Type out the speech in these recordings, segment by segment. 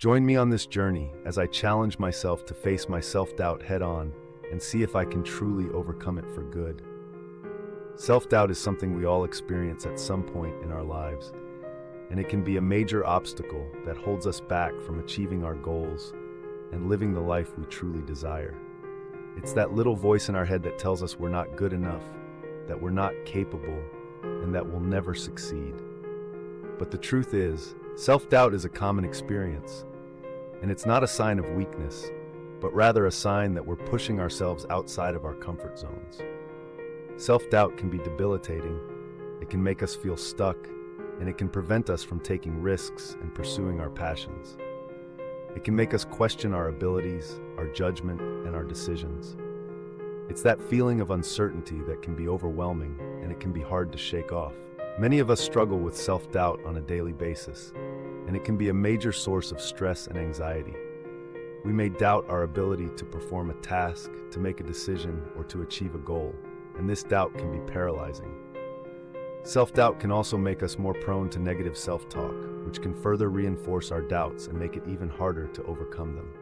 Join me on this journey as I challenge myself to face my self-doubt head-on and see if I can truly overcome it for good. Self-doubt is something we all experience at some point in our lives, and it can be a major obstacle that holds us back from achieving our goals and living the life we truly desire. It's that little voice in our head that tells us we're not good enough, that we're not capable, and that we'll never succeed. But the truth is, self-doubt is a common experience, and it's not a sign of weakness, but rather a sign that we're pushing ourselves outside of our comfort zones. Self-doubt can be debilitating, it can make us feel stuck, and it can prevent us from taking risks and pursuing our passions. It can make us question our abilities, our judgment, and our decisions. It's that feeling of uncertainty that can be overwhelming, and it can be hard to shake off. Many of us struggle with self-doubt on a daily basis, and it can be a major source of stress and anxiety. We may doubt our ability to perform a task, to make a decision, or to achieve a goal, and this doubt can be paralyzing. Self-doubt can also make us more prone to negative self-talk, which can further reinforce our doubts and make it even harder to overcome them.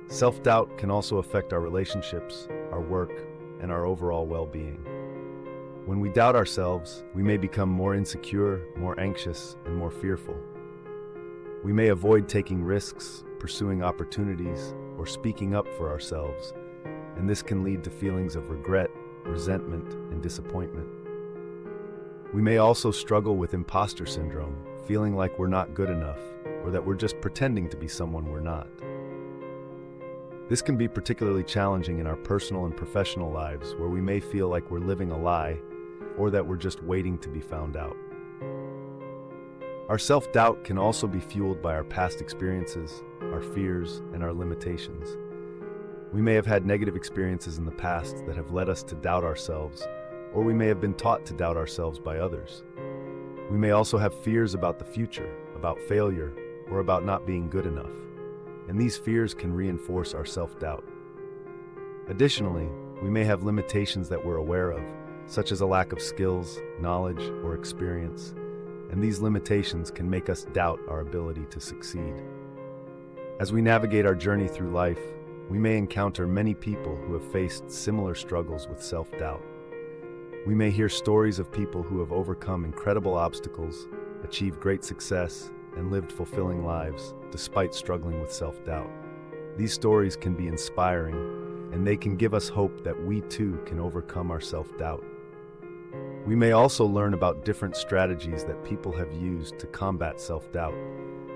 Self-doubt can also affect our relationships, our work, and our overall well-being. When we doubt ourselves, we may become more insecure, more anxious, and more fearful. We may avoid taking risks, pursuing opportunities, or speaking up for ourselves, and this can lead to feelings of regret, resentment, and disappointment. We may also struggle with imposter syndrome, feeling like we're not good enough, or that we're just pretending to be someone we're not. This can be particularly challenging in our personal and professional lives, where we may feel like we're living a lie, or that we're just waiting to be found out. Our self-doubt can also be fueled by our past experiences, our fears, and our limitations. We may have had negative experiences in the past that have led us to doubt ourselves, or we may have been taught to doubt ourselves by others. We may also have fears about the future, about failure, or about not being good enough, and these fears can reinforce our self-doubt. Additionally, we may have limitations that we're aware of, such as a lack of skills, knowledge, or experience, and these limitations can make us doubt our ability to succeed. As we navigate our journey through life, we may encounter many people who have faced similar struggles with self-doubt. We may hear stories of people who have overcome incredible obstacles, achieved great success, and lived fulfilling lives despite struggling with self-doubt. These stories can be inspiring, and they can give us hope that we too can overcome our self-doubt. We may also learn about different strategies that people have used to combat self-doubt,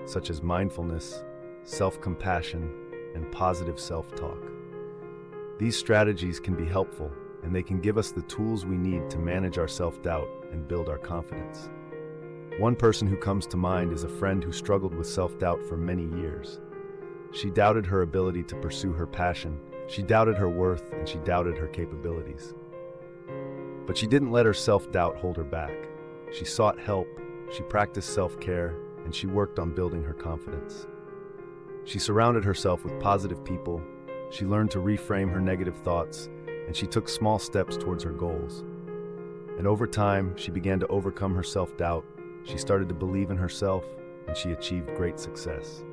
such as mindfulness, self-compassion, and positive self-talk. These strategies can be helpful, and they can give us the tools we need to manage our self-doubt and build our confidence. One person who comes to mind is a friend who struggled with self-doubt for many years. She doubted her ability to pursue her passion, she doubted her worth, and she doubted her capabilities. But she didn't let her self-doubt hold her back. She sought help, she practiced self-care, and she worked on building her confidence. She surrounded herself with positive people, she learned to reframe her negative thoughts, and she took small steps towards her goals. And over time, she began to overcome her self-doubt, she started to believe in herself, and she achieved great success.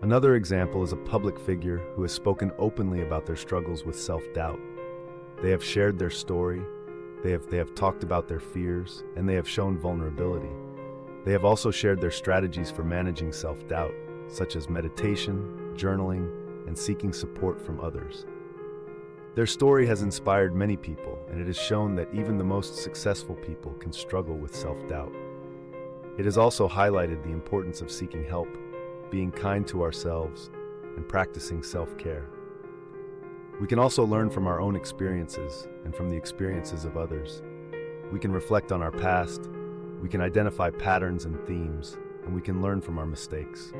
Another example is a public figure who has spoken openly about their struggles with self-doubt. They have shared their story, they have talked about their fears, and they have shown vulnerability. They have also shared their strategies for managing self-doubt, such as meditation, journaling, and seeking support from others. Their story has inspired many people, and it has shown that even the most successful people can struggle with self-doubt. It has also highlighted the importance of seeking help, being kind to ourselves, and practicing self-care. We can also learn from our own experiences and from the experiences of others. We can reflect on our past, we can identify patterns and themes, and we can learn from our mistakes.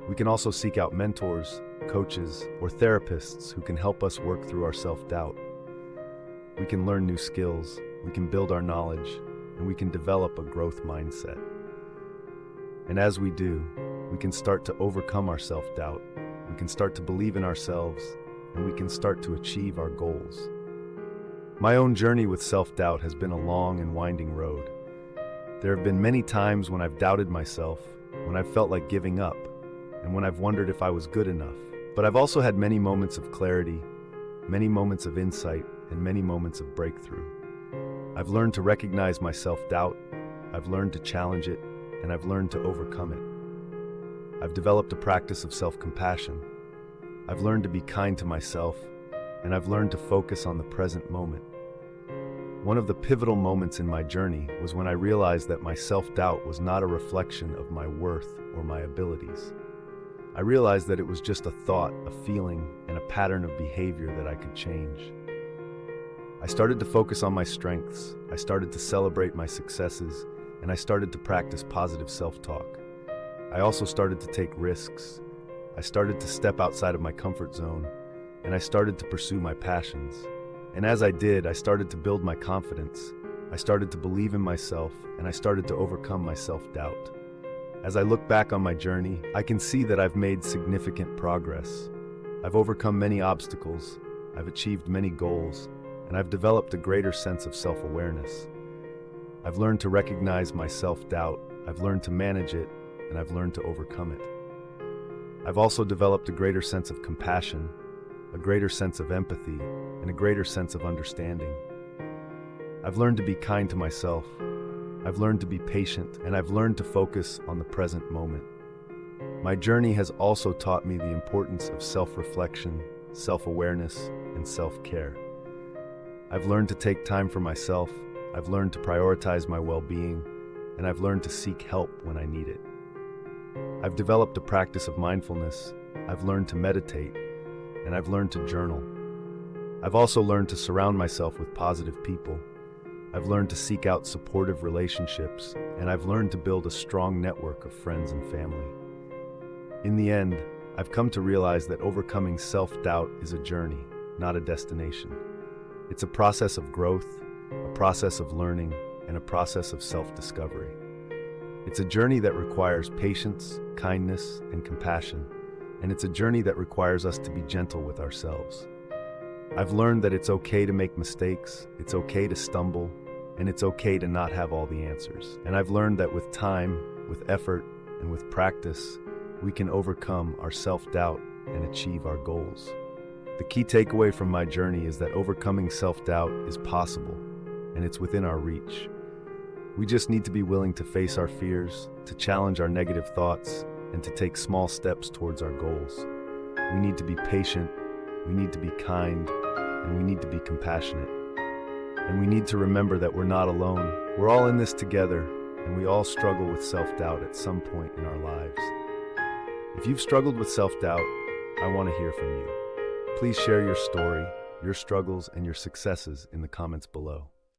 We can also seek out mentors, coaches, or therapists who can help us work through our self-doubt. We can learn new skills, we can build our knowledge, and we can develop a growth mindset. And as we do, we can start to overcome our self-doubt, we can start to believe in ourselves, and we can start to achieve our goals. My own journey with self-doubt has been a long and winding road. There have been many times when I've doubted myself, when I've felt like giving up, and when I've wondered if I was good enough. But I've also had many moments of clarity, many moments of insight, and many moments of breakthrough. I've learned to recognize my self-doubt, I've learned to challenge it, and I've learned to overcome it. I've developed a practice of self-compassion. I've learned to be kind to myself, and I've learned to focus on the present moment. One of the pivotal moments in my journey was when I realized that my self-doubt was not a reflection of my worth or my abilities. I realized that it was just a thought, a feeling, and a pattern of behavior that I could change. I started to focus on my strengths, I started to celebrate my successes, and I started to practice positive self-talk. I also started to take risks. I started to step outside of my comfort zone, and I started to pursue my passions. And as I did, I started to build my confidence. I started to believe in myself, and I started to overcome my self-doubt. As I look back on my journey, I can see that I've made significant progress. I've overcome many obstacles, I've achieved many goals, and I've developed a greater sense of self-awareness. I've learned to recognize my self-doubt, I've learned to manage it, and I've learned to overcome it. I've also developed a greater sense of compassion, a greater sense of empathy, and a greater sense of understanding. I've learned to be kind to myself, I've learned to be patient, and I've learned to focus on the present moment. My journey has also taught me the importance of self-reflection, self-awareness, and self-care. I've learned to take time for myself, I've learned to prioritize my well-being, and I've learned to seek help when I need it. I've developed a practice of mindfulness, I've learned to meditate, and I've learned to journal. I've also learned to surround myself with positive people. I've learned to seek out supportive relationships, and I've learned to build a strong network of friends and family. In the end, I've come to realize that overcoming self-doubt is a journey, not a destination. It's a process of growth, a process of learning, and a process of self-discovery. It's a journey that requires patience, kindness, and compassion, and it's a journey that requires us to be gentle with ourselves. I've learned that it's okay to make mistakes, it's okay to stumble, and it's okay to not have all the answers. And I've learned that with time, with effort, and with practice, we can overcome our self-doubt and achieve our goals. The key takeaway from my journey is that overcoming self-doubt is possible, and it's within our reach. We just need to be willing to face our fears, to challenge our negative thoughts, and to take small steps towards our goals. We need to be patient, we need to be kind, and we need to be compassionate. And we need to remember that we're not alone. We're all in this together, and we all struggle with self-doubt at some point in our lives. If you've struggled with self-doubt, I want to hear from you. Please share your story, your struggles, and your successes in the comments below.